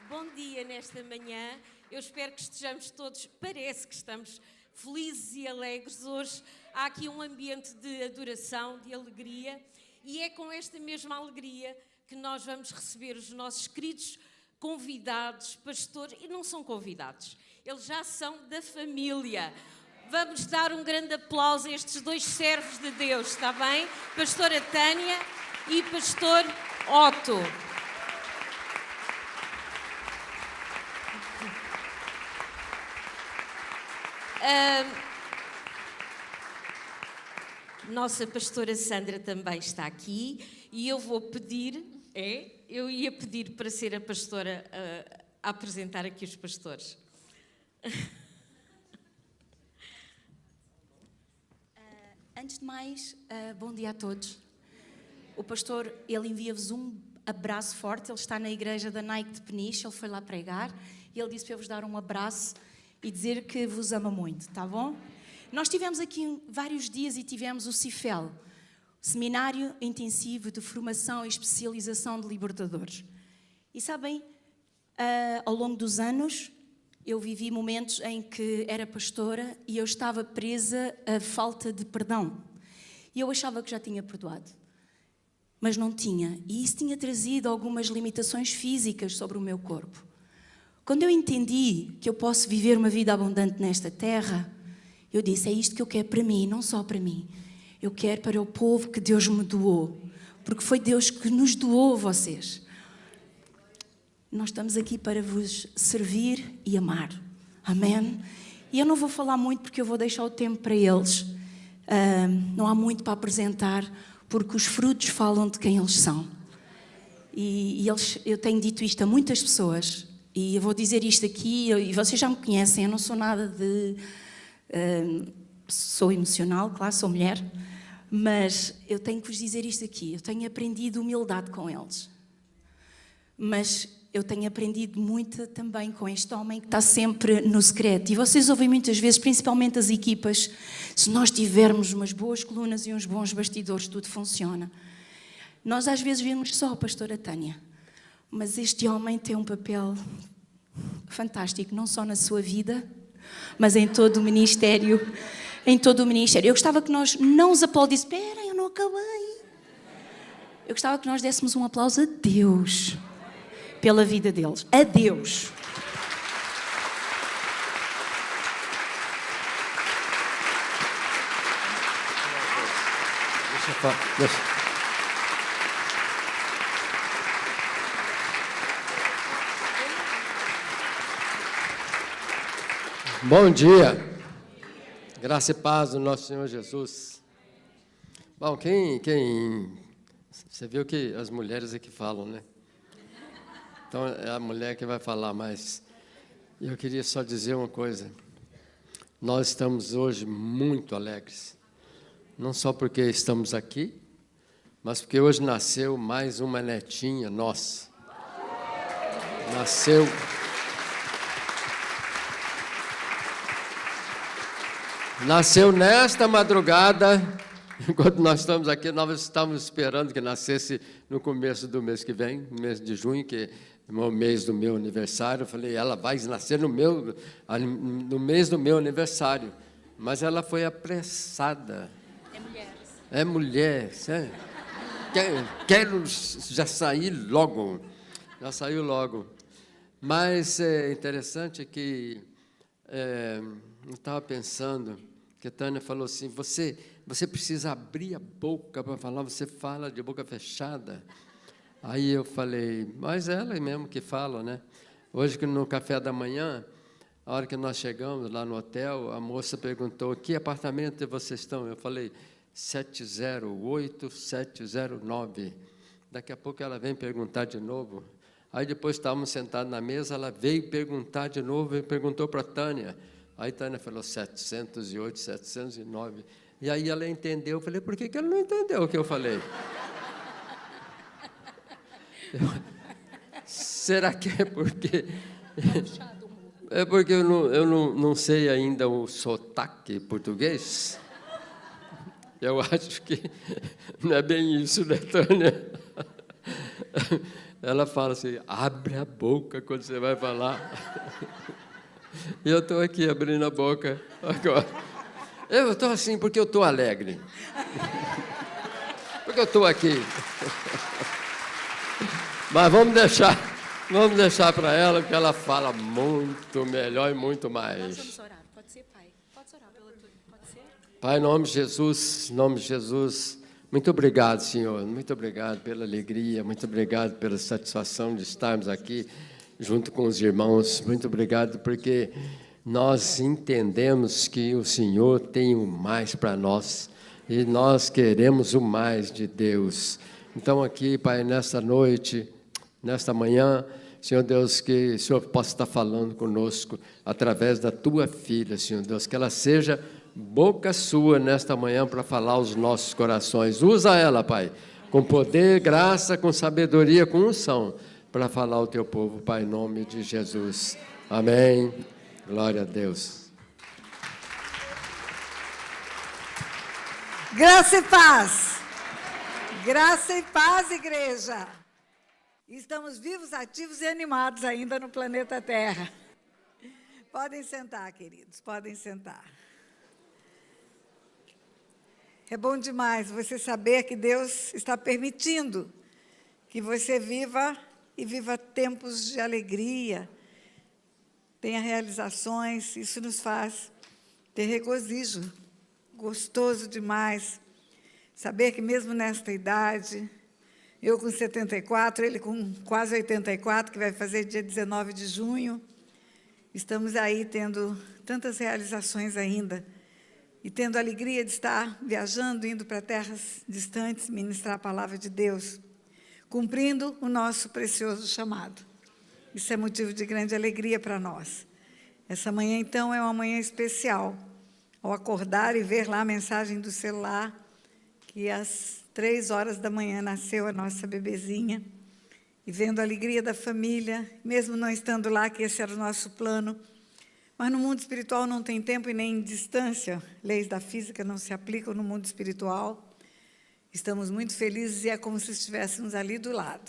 Bom dia nesta manhã. Eu espero que estejamos todos, parece que estamos felizes e alegres. Hoje há aqui um ambiente de adoração, de alegria, e é com esta mesma alegria que nós vamos receber os nossos queridos convidados, pastores, e não são convidados, eles já são da família. Vamos dar um grande aplauso a estes dois servos de Deus, está bem? Pastora Tânia e Pastor Otto. Nossa pastora Sandra também está aqui e eu vou pedir, eu ia pedir para ser a pastora a apresentar aqui os pastores. Antes de mais, bom dia a todos. O pastor, ele envia-vos um abraço forte. Ele está na igreja da Nike de Peniche, ele foi lá pregar e ele disse para eu vos dar um abraço e dizer que vos ama muito, tá bom? Nós tivemos aqui vários dias e tivemos o CIFEL, Seminário Intensivo de Formação e Especialização de Libertadores. E sabem, ao longo dos anos, eu vivi momentos em que era pastora e eu estava presa à falta de perdão. E eu achava que já tinha perdoado, mas não tinha. E isso tinha trazido algumas limitações físicas sobre o meu corpo. Quando eu entendi que eu posso viver uma vida abundante nesta terra, eu disse, é isto que eu quero para mim, não só para mim. Eu quero para o povo que Deus me doou, porque foi Deus que nos doou vocês. Nós estamos aqui para vos servir e amar. Amém? E eu não vou falar muito porque eu vou deixar o tempo para eles. Não há muito para apresentar, porque os frutos falam de quem eles são. Eu tenho dito isto a muitas pessoas, e eu vou dizer isto aqui, e vocês já me conhecem, eu não sou nada de... sou emocional, claro, sou mulher, mas eu tenho que vos dizer isto aqui. Eu tenho aprendido humildade com eles. Mas eu tenho aprendido muito também com este homem que está sempre no secreto. E vocês ouvem muitas vezes, principalmente as equipas, se nós tivermos umas boas colunas e uns bons bastidores, tudo funciona. Nós às vezes vemos só a pastora Tânia, mas este homem tem um papel fantástico, não só na sua vida, mas em todo o ministério. Em todo o ministério. Eu gostava que nós não os aplaudíssemos. Espera, eu não acabei. Eu gostava que nós dessemos um aplauso a Deus pela vida deles. A Deus. Deixa. Bom dia. Graça e paz do nosso Senhor Jesus. Bom, você viu que as mulheres é que falam, né? Então, é a mulher que vai falar, mas eu queria só dizer uma coisa. Nós estamos hoje muito alegres. Não só porque estamos aqui, mas porque hoje nasceu mais uma netinha nossa. Nasceu nesta madrugada, enquanto nós estamos aqui, nós estávamos esperando que nascesse no começo do mês que vem, no mês de junho, que é o mês do meu aniversário. Eu falei, ela vai nascer no mês do meu aniversário, mas ela foi apressada. É mulher, sério. Quero já sair logo, já saiu logo. Mas é interessante que eu estava pensando que a Tânia falou assim, você precisa abrir a boca para falar, você fala de boca fechada. Aí eu falei, mas ela é mesmo que fala, né? Hoje, no café da manhã, a hora que nós chegamos lá no hotel, a moça perguntou, que apartamento vocês estão? Eu falei, 708, 709. Daqui a pouco ela vem perguntar de novo. Aí depois estávamos sentados na mesa, ela veio perguntar de novo e perguntou para a Tânia. Aí a Tânia falou 708, 709. E aí ela entendeu. Eu falei, por que ela não entendeu o que eu falei? Será que é porque... É porque eu não sei ainda o sotaque português? Eu acho que não é bem isso, né, Tânia? ela fala assim, abre a boca quando você vai falar. E eu estou aqui abrindo a boca agora. Eu estou assim porque eu estou alegre. Porque eu estou aqui. Mas vamos deixar para ela, porque ela fala muito melhor e muito mais. Nós vamos orar. Pode ser, Pai? Pode orar pela tua... Pode ser? Pai, em nome de Jesus, muito obrigado, Senhor. Muito obrigado pela alegria, muito obrigado pela satisfação de estarmos aqui junto com os irmãos. Muito obrigado porque nós entendemos que o Senhor tem o mais para nós e nós queremos o mais de Deus. Então aqui, Pai, nesta noite, nesta manhã, Senhor Deus, que o Senhor possa estar falando conosco através da Tua filha, Senhor Deus, que ela seja boca Sua nesta manhã para falar aos nossos corações. Usa ela, Pai, com poder, graça, com sabedoria, com unção, para falar ao Teu povo, Pai, em nome de Jesus. Amém. Glória a Deus. Graça e paz. Graça e paz, igreja. Estamos vivos, ativos e animados ainda no planeta Terra. Podem sentar, queridos, podem sentar. É bom demais você saber que Deus está permitindo que você viva e viva tempos de alegria, tenha realizações. Isso nos faz ter regozijo, gostoso demais. Saber que mesmo nesta idade, eu com 74, ele com quase 84, que vai fazer dia 19 de junho, estamos aí tendo tantas realizações ainda, e tendo a alegria de estar viajando, indo para terras distantes, ministrar a palavra de Deus, cumprindo o nosso precioso chamado. Isso é motivo de grande alegria para nós. Essa manhã, então, é uma manhã especial. Ao acordar e ver lá a mensagem do celular, que às 3 horas da manhã nasceu a nossa bebezinha, e vendo a alegria da família, mesmo não estando lá, que esse era o nosso plano, mas no mundo espiritual não tem tempo e nem distância, leis da física não se aplicam no mundo espiritual. Estamos muito felizes e é como se estivéssemos ali do lado.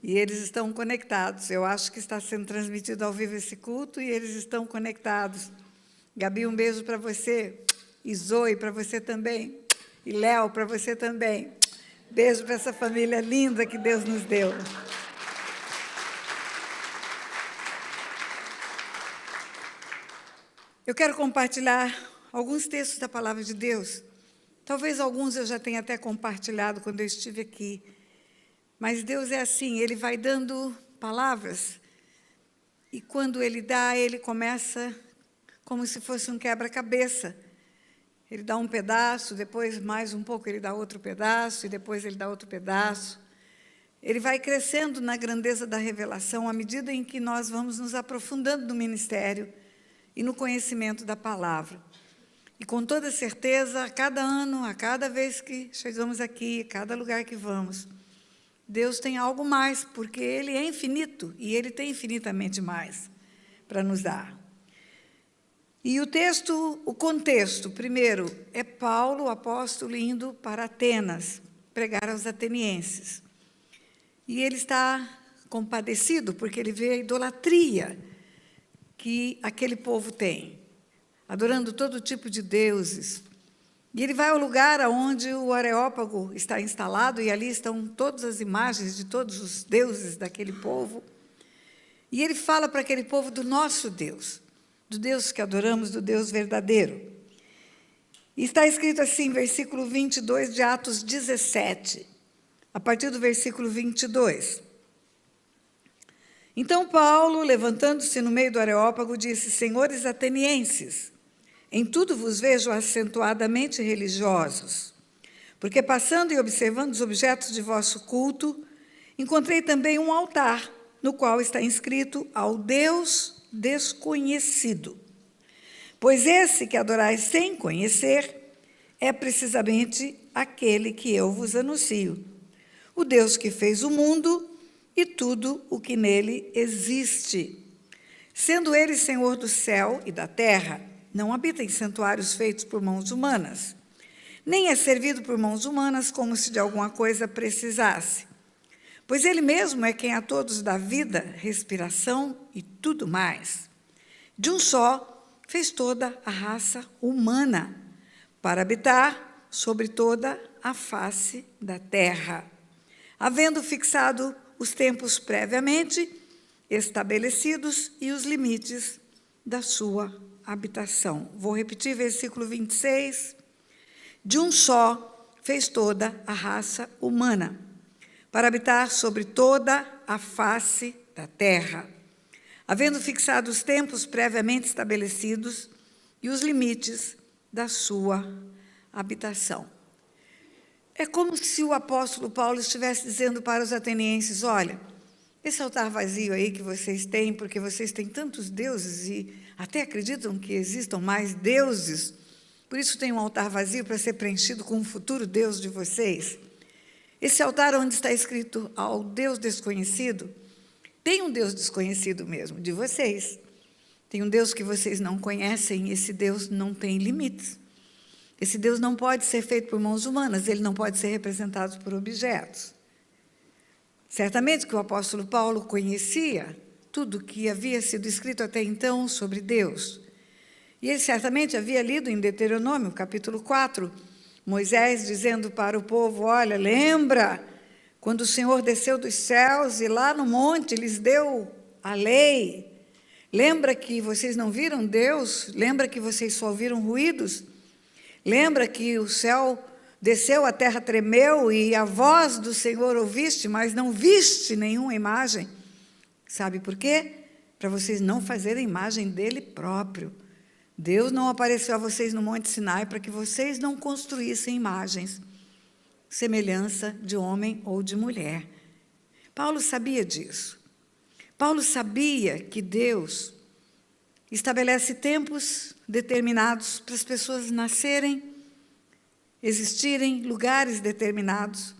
E eles estão conectados. Eu acho que está sendo transmitido ao vivo esse culto e eles estão conectados. Gabi, um beijo para você. E Zoe, para você também. E Léo, para você também. Beijo para essa família linda que Deus nos deu. Eu quero compartilhar alguns textos da Palavra de Deus. Talvez alguns eu já tenha até compartilhado quando eu estive aqui. Mas Deus é assim, Ele vai dando palavras. E quando Ele dá, Ele começa como se fosse um quebra-cabeça. Ele dá um pedaço, depois mais um pouco Ele dá outro pedaço, e depois Ele dá outro pedaço. Ele vai crescendo na grandeza da revelação à medida em que nós vamos nos aprofundando no ministério e no conhecimento da palavra. E com toda certeza, a cada ano, a cada vez que chegamos aqui, a cada lugar que vamos, Deus tem algo mais, porque Ele é infinito e Ele tem infinitamente mais para nos dar. E o contexto, primeiro, é Paulo, o apóstolo, indo para Atenas, pregar aos atenienses. E ele está compadecido, porque ele vê a idolatria que aquele povo tem, adorando todo tipo de deuses. E ele vai ao lugar onde o Areópago está instalado, e ali estão todas as imagens de todos os deuses daquele povo. E ele fala para aquele povo do nosso Deus, do Deus que adoramos, do Deus verdadeiro. E está escrito assim, versículo 22 de Atos 17, a partir do versículo 22. Então Paulo, levantando-se no meio do Areópago, disse: Senhores atenienses, em tudo vos vejo acentuadamente religiosos, porque passando e observando os objetos de vosso culto, encontrei também um altar, no qual está inscrito ao Deus desconhecido. Pois esse que adorais sem conhecer é precisamente aquele que eu vos anuncio, o Deus que fez o mundo e tudo o que nele existe. Sendo ele Senhor do céu e da terra, não habita em santuários feitos por mãos humanas, nem é servido por mãos humanas como se de alguma coisa precisasse. pois Ele mesmo é quem a todos dá vida, respiração e tudo mais. De um só fez toda a raça humana, para habitar sobre toda a face da terra, havendo fixado os tempos previamente estabelecidos e os limites da sua habitação. Vou repetir versículo 26. De um só fez toda a raça humana, para habitar sobre toda a face da terra, havendo fixado os tempos previamente estabelecidos e os limites da sua habitação. É como se o apóstolo Paulo estivesse dizendo para os atenienses: olha, esse altar vazio aí que vocês têm, porque vocês têm tantos deuses e até acreditam que existam mais deuses, por isso tem um altar vazio para ser preenchido com um futuro Deus de vocês. Esse altar onde está escrito ao Deus desconhecido, tem um Deus desconhecido mesmo, de vocês. Tem um Deus que vocês não conhecem, e esse Deus não tem limites. Esse Deus não pode ser feito por mãos humanas, ele não pode ser representado por objetos. Certamente que o apóstolo Paulo conhecia tudo que havia sido escrito até então sobre Deus. E ele certamente havia lido em Deuteronômio, capítulo 4, Moisés dizendo para o povo: olha, lembra quando o Senhor desceu dos céus e lá no monte lhes deu a lei? Lembra que vocês não viram Deus? Lembra que vocês só ouviram ruídos? Lembra que o céu desceu, a terra tremeu e a voz do Senhor ouviste, mas não viste nenhuma imagem? Sabe por quê? Para vocês não fazerem imagem dele próprio. Deus não apareceu a vocês no Monte Sinai para que vocês não construíssem imagens, semelhança de homem ou de mulher. Paulo sabia disso. Paulo sabia que Deus estabelece tempos determinados para as pessoas nascerem, existirem, lugares determinados,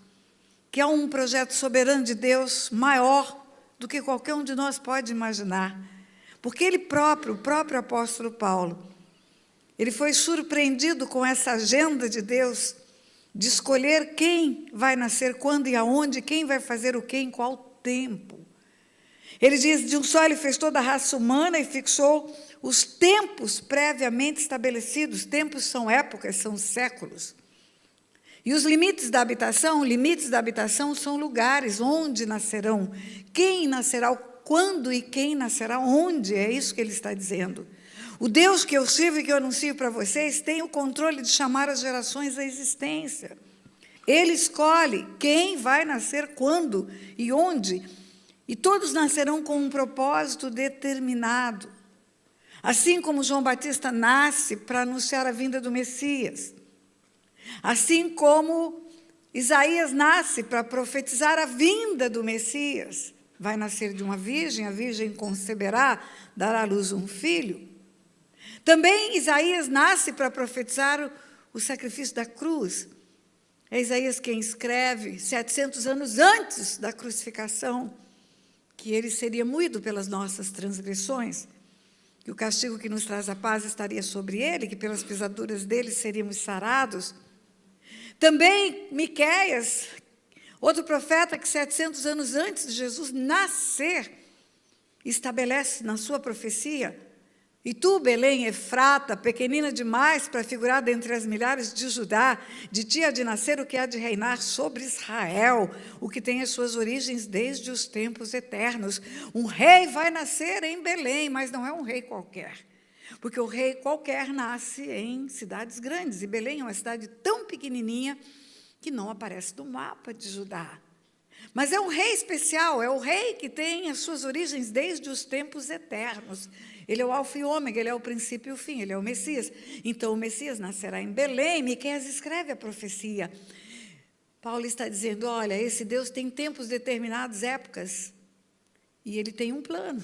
que há um projeto soberano de Deus maior do que qualquer um de nós pode imaginar. Porque ele próprio, o próprio apóstolo Paulo, ele foi surpreendido com essa agenda de Deus, de escolher quem vai nascer, quando e aonde, quem vai fazer o quê, em qual tempo. Ele diz: de um só ele fez toda a raça humana e fixou os tempos previamente estabelecidos. Tempos são épocas, são séculos. E os limites da habitação são lugares onde nascerão, quem nascerá, quando e quem nascerá onde, é isso que ele está dizendo. O Deus que eu sirvo e que eu anuncio para vocês tem o controle de chamar as gerações à existência. Ele escolhe quem vai nascer, quando e onde, e todos nascerão com um propósito determinado. Assim como João Batista nasce para anunciar a vinda do Messias, assim como Isaías nasce para profetizar a vinda do Messias, vai nascer de uma virgem, a virgem conceberá, dará à luz um filho. Também Isaías nasce para profetizar o sacrifício da cruz. É Isaías quem escreve, 700 anos antes da crucificação, que ele seria moído pelas nossas transgressões, que o castigo que nos traz a paz estaria sobre ele, que pelas pisaduras dele seríamos sarados. Também Miqueias, outro profeta que 700 anos antes de Jesus nascer, estabelece na sua profecia: e tu, Belém, Efrata, pequenina demais para figurar dentre as milhares de Judá, de ti há de nascer o que há de reinar sobre Israel, o que tem as suas origens desde os tempos eternos. Um rei vai nascer em Belém, mas não é um rei qualquer, porque o rei qualquer nasce em cidades grandes, e Belém é uma cidade tão pequenininha que não aparece no mapa de Judá. Mas é um rei especial, é o rei que tem as suas origens desde os tempos eternos. Ele é o alfa e ômega, ele é o princípio e o fim, ele é o Messias. Então, o Messias nascerá em Belém. Miqueias escreve a profecia. Paulo está dizendo: olha, esse Deus tem tempos determinados, épocas, e ele tem um plano.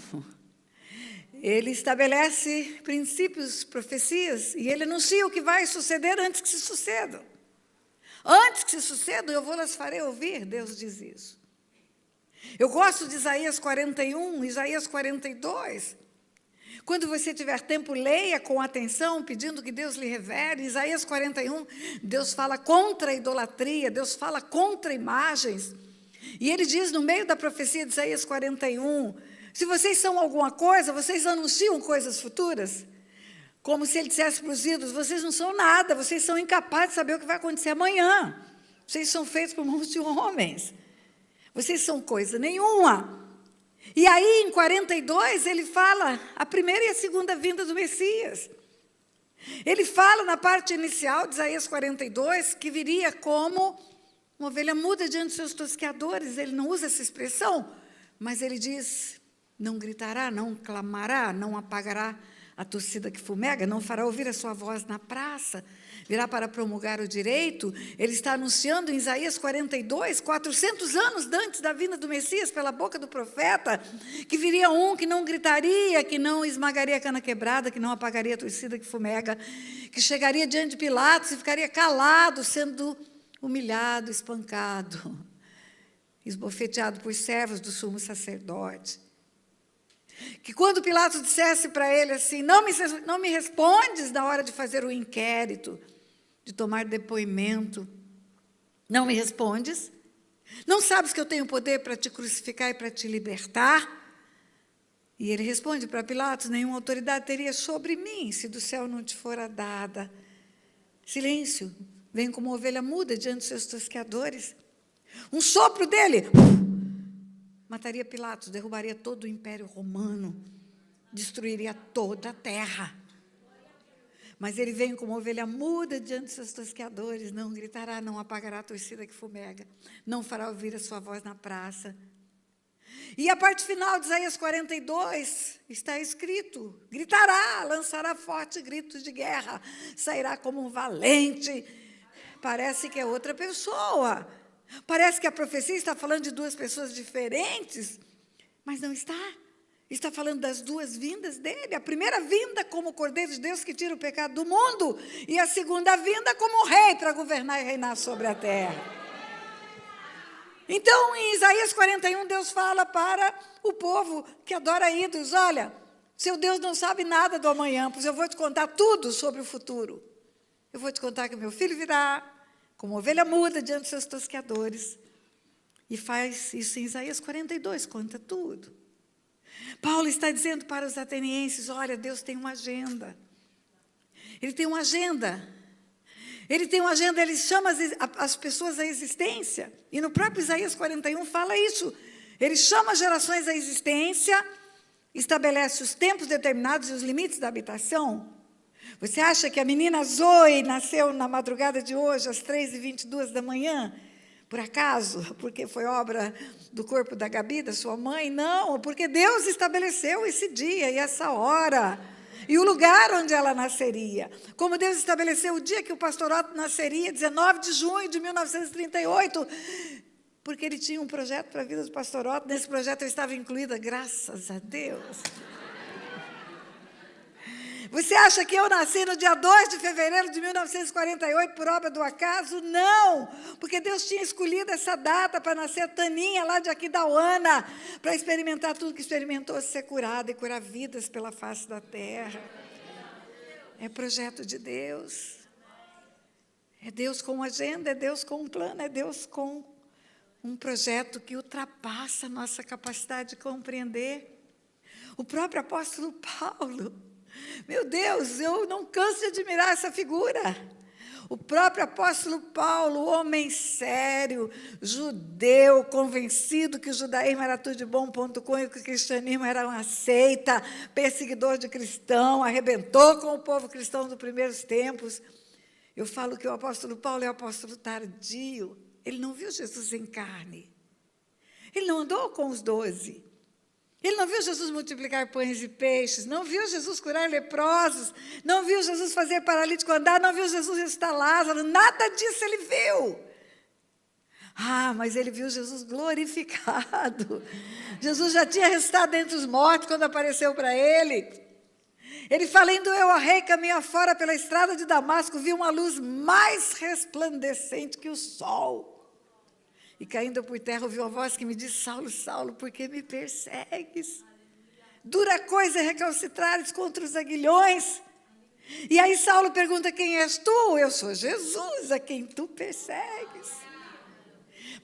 Ele estabelece princípios, profecias, e ele anuncia o que vai suceder antes que se suceda. Antes que se suceda, eu vou-las farei ouvir, Deus diz isso. Eu gosto de Isaías 41, Isaías 42. Quando você tiver tempo, leia com atenção, pedindo que Deus lhe revele. Isaías 41, Deus fala contra a idolatria, Deus fala contra imagens. E ele diz no meio da profecia de Isaías 41, se vocês são alguma coisa, vocês anunciam coisas futuras. Como se ele dissesse para os ídolos, vocês não são nada, vocês são incapazes de saber o que vai acontecer amanhã. Vocês são feitos por mãos de homens. Vocês são coisa nenhuma. E aí, em 42, ele fala a primeira e a segunda vinda do Messias. Ele fala na parte inicial de Isaías 42 que viria como uma ovelha muda diante dos seus tosqueadores. Ele não usa essa expressão, mas ele diz, não gritará, não clamará, não apagará a torcida que fumega, não fará ouvir a sua voz na praça, virá para promulgar o direito. Ele está anunciando em Isaías 42, 400 anos antes da vinda do Messias, pela boca do profeta, que viria um que não gritaria, que não esmagaria a cana quebrada, que não apagaria a torcida que fumega, que chegaria diante de Pilatos e ficaria calado, sendo humilhado, espancado, esbofeteado por servos do sumo sacerdote. Que quando Pilatos dissesse para ele assim, não me respondes na hora de fazer o inquérito, de tomar depoimento, não me respondes? Não sabes que eu tenho poder para te crucificar e para te libertar? E ele responde para Pilatos, nenhuma autoridade teria sobre mim, se do céu não te fora dada. Silêncio, vem como ovelha muda diante dos seus tosqueadores. Um sopro dele, mataria Pilatos, derrubaria todo o Império Romano, destruiria toda a terra. Mas ele vem como ovelha muda diante dos seus tosqueadores, não gritará, não apagará a torcida que fumega, não fará ouvir a sua voz na praça. E a parte final de Isaías 42 está escrito, gritará, lançará fortes gritos de guerra, sairá como um valente. Parece que é outra pessoa. Parece que a profecia está falando de duas pessoas diferentes, mas não está. Está falando das duas vindas dele. A primeira vinda como o Cordeiro de Deus que tira o pecado do mundo, e a segunda vinda como o rei para governar e reinar sobre a terra. Então, em Isaías 41, Deus fala para o povo que adora ídolos, olha, seu Deus não sabe nada do amanhã, pois eu vou te contar tudo sobre o futuro. Eu vou te contar que meu filho virá, como ovelha muda diante dos seus tosqueadores. E faz isso em Isaías 42, conta tudo. Paulo está dizendo para os atenienses, olha, Deus tem uma agenda. Ele tem uma agenda. Ele tem uma agenda, ele chama as pessoas à existência. E no próprio Isaías 41 fala isso. Ele chama as gerações à existência, estabelece os tempos determinados e os limites da habitação. Você acha que a menina Zoe nasceu na madrugada de hoje, às 3h22 da manhã? Por acaso? Porque foi obra do corpo da Gabi, da sua mãe? Não, porque Deus estabeleceu esse dia e essa hora, e o lugar onde ela nasceria. Como Deus estabeleceu o dia que o pastor Otto nasceria, 19 de junho de 1938, porque ele tinha um projeto para a vida do pastor Otto. Nesse projeto eu estava incluída, graças a Deus. Você acha que eu nasci no dia 2 de fevereiro de 1948 por obra do acaso? Não, porque Deus tinha escolhido essa data para nascer a Taninha lá de Aquidauana, para experimentar tudo que experimentou, ser curada e curar vidas pela face da terra. É projeto de Deus. É Deus com agenda, é Deus com um plano, é Deus com um projeto que ultrapassa a nossa capacidade de compreender. O próprio apóstolo Paulo, meu Deus, eu não canso de admirar essa figura. O próprio apóstolo Paulo, homem sério, judeu, convencido que o judaísmo era tudo de bom.com e que o cristianismo era uma seita, perseguidor de cristão, arrebentou com o povo cristão dos primeiros tempos. Eu falo que o apóstolo Paulo é o apóstolo tardio. Ele não viu Jesus em carne. Ele não andou com os 12. Ele não viu Jesus multiplicar pães e peixes, não viu Jesus curar leprosos, não viu Jesus fazer paralítico andar, não viu Jesus ressuscitar Lázaro, nada disso ele viu. Mas ele viu Jesus glorificado. Jesus já tinha ressuscitado entre os mortos quando apareceu para ele. Ele fala, indo eu a rei, caminho afora pela estrada de Damasco, vi uma luz mais resplandecente que o sol. E caindo por terra, ouvi uma voz que me disse, Saulo, Saulo, por que me persegues? Dura coisa é recalcitrares contra os aguilhões. E aí Saulo pergunta, quem és tu? Eu sou Jesus, a quem tu persegues.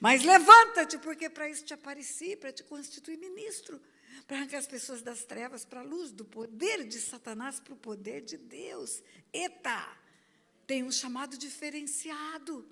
Mas levanta-te, porque para isso te apareci, para te constituir ministro, para arrancar as pessoas das trevas para a luz, do poder de Satanás para o poder de Deus. Eita! Tem um chamado diferenciado.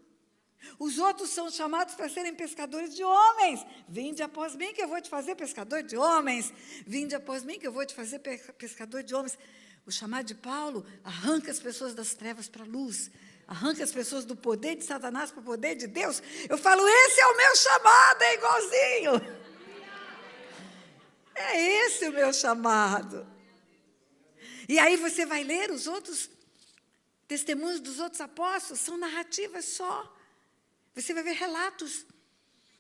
Os outros são chamados para serem pescadores de homens. Vinde após mim que eu vou te fazer pescador de homens. Vinde após mim que eu vou te fazer pescador de homens. O chamado de Paulo arranca as pessoas das trevas para a luz. Arranca as pessoas do poder de Satanás para o poder de Deus. Eu falo, esse é o meu chamado, é igualzinho. É esse o meu chamado. E aí você vai ler os outros testemunhos dos outros apóstolos, são narrativas só. Você vai ver relatos.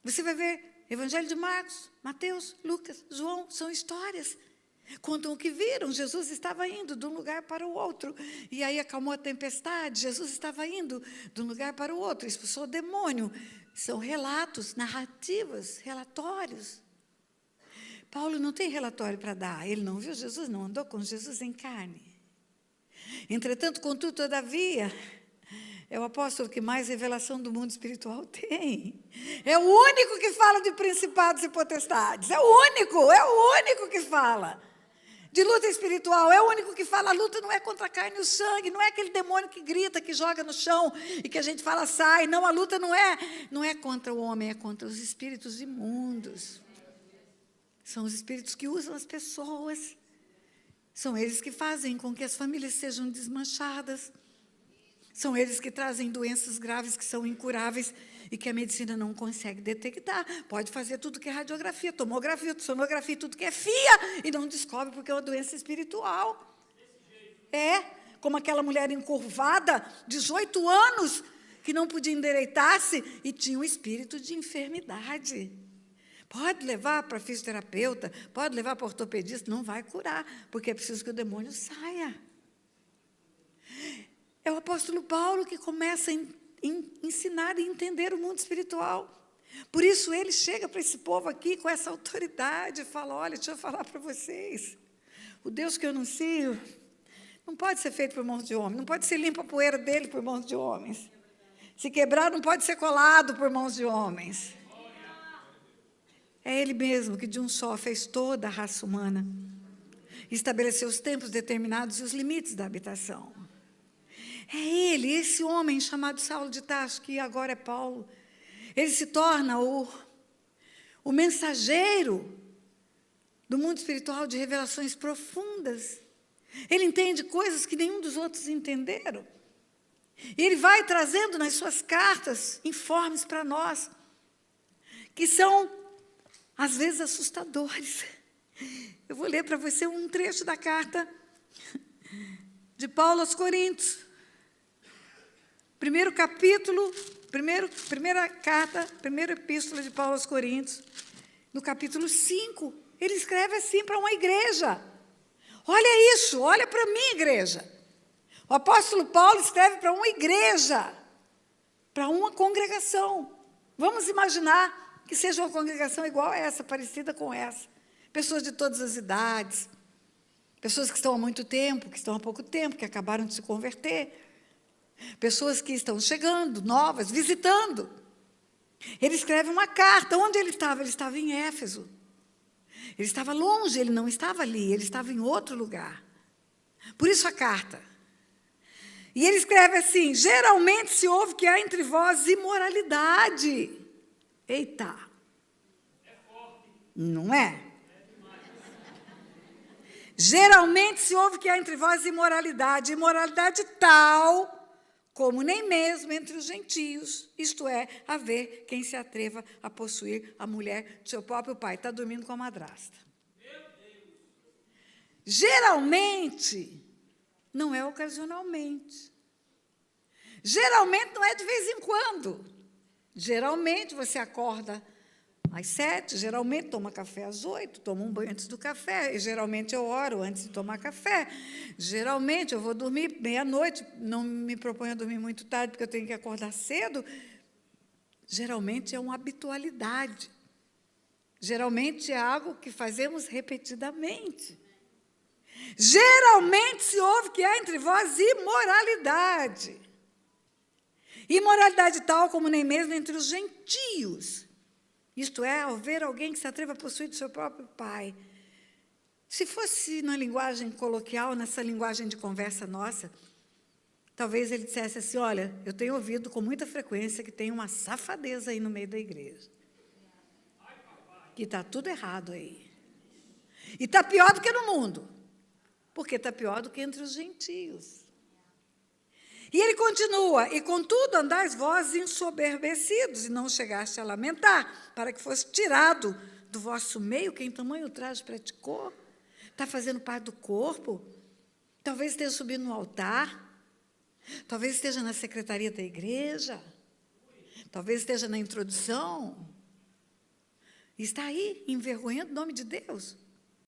Você vai ver Evangelho de Marcos, Mateus, Lucas, João, são histórias. Contam o que viram. Jesus estava indo de um lugar para o outro. E aí acalmou a tempestade. Jesus estava indo de um lugar para o outro. Expulsou o demônio. São relatos, narrativas, relatórios. Paulo não tem relatório para dar. Ele não viu Jesus, não andou com Jesus em carne. Entretanto, contudo, todavia, é o apóstolo que mais revelação do mundo espiritual tem. É o único que fala de principados e potestades. É o único que fala. De luta espiritual, é o único que fala, a luta não é contra a carne e o sangue, não é aquele demônio que grita, que joga no chão e que a gente fala, sai. Não, a luta não é contra o homem, é contra os espíritos imundos. São os espíritos que usam as pessoas. São eles que fazem com que as famílias sejam desmanchadas. São eles que trazem doenças graves que são incuráveis e que a medicina não consegue detectar. Pode fazer tudo que é radiografia, tomografia, sonografia, tudo que é FIA, e não descobre porque é uma doença espiritual. É, como aquela mulher encurvada, 18 anos, que não podia endireitar-se e tinha um espírito de enfermidade. Pode levar para fisioterapeuta, pode levar para ortopedista, não vai curar, porque é preciso que o demônio saia. É o apóstolo Paulo que começa a ensinar e entender o mundo espiritual. Por isso ele chega para esse povo aqui com essa autoridade e fala, olha, deixa eu falar para vocês, o Deus que eu anuncio não pode ser feito por mãos de homens, não pode ser limpa a poeira dele por mãos de homens. Se quebrar, não pode ser colado por mãos de homens. É ele mesmo que de um só fez toda a raça humana, estabeleceu os tempos determinados e os limites da habitação. É ele, esse homem chamado Saulo de Tarso, que agora é Paulo. Ele se torna o mensageiro do mundo espiritual de revelações profundas. Ele entende coisas que nenhum dos outros entenderam. E ele vai trazendo nas suas cartas informes para nós, que são, às vezes, assustadores. Eu vou ler para você um trecho da carta de Paulo aos Coríntios. Primeiro capítulo, primeira carta, primeira epístola de Paulo aos Coríntios, no capítulo 5, ele escreve assim para uma igreja. Olha isso, olha para mim, igreja. O apóstolo Paulo escreve para uma igreja, para uma congregação. Vamos imaginar que seja uma congregação igual a essa, parecida com essa. Pessoas de todas as idades, pessoas que estão há muito tempo, que estão há pouco tempo, que acabaram de se converter. Pessoas que estão chegando, novas, visitando. Ele escreve uma carta. Onde ele estava? Ele estava em Éfeso. Ele estava longe, ele não estava ali, ele estava em outro lugar. Por isso a carta. E ele escreve assim, geralmente se ouve que há entre vós imoralidade. Eita! Não é? Geralmente se ouve que há entre vós imoralidade tal como nem mesmo entre os gentios, isto é, haver quem se atreva a possuir a mulher de seu próprio pai. Está dormindo com a madrasta. Geralmente, não é ocasionalmente. Geralmente não é de vez em quando. Geralmente você acorda às 7, geralmente toma café às 8, toma um banho antes do café, e geralmente eu oro antes de tomar café, geralmente eu vou dormir meia-noite, não me proponho a dormir muito tarde, porque eu tenho que acordar cedo, geralmente é uma habitualidade, geralmente é algo que fazemos repetidamente, geralmente se ouve que há entre vós imoralidade, Imoralidade tal como nem mesmo entre os gentios. Isto é, ao ver alguém que se atreva a possuir do seu próprio pai. Se fosse na linguagem coloquial, nessa linguagem de conversa nossa, talvez ele dissesse assim, olha, eu tenho ouvido com muita frequência que tem uma safadeza aí no meio da igreja. Que está tudo errado aí. E está pior do que no mundo. Porque está pior do que entre os gentios. E ele continua, e contudo andais vós ensoberbecidos, e não chegaste a lamentar, para que fosse tirado do vosso meio quem tamanho traje praticou. Está fazendo parte do corpo. Talvez esteja subindo no altar. Talvez esteja na secretaria da igreja. Talvez esteja na introdução. E está aí, envergonhando o nome de Deus.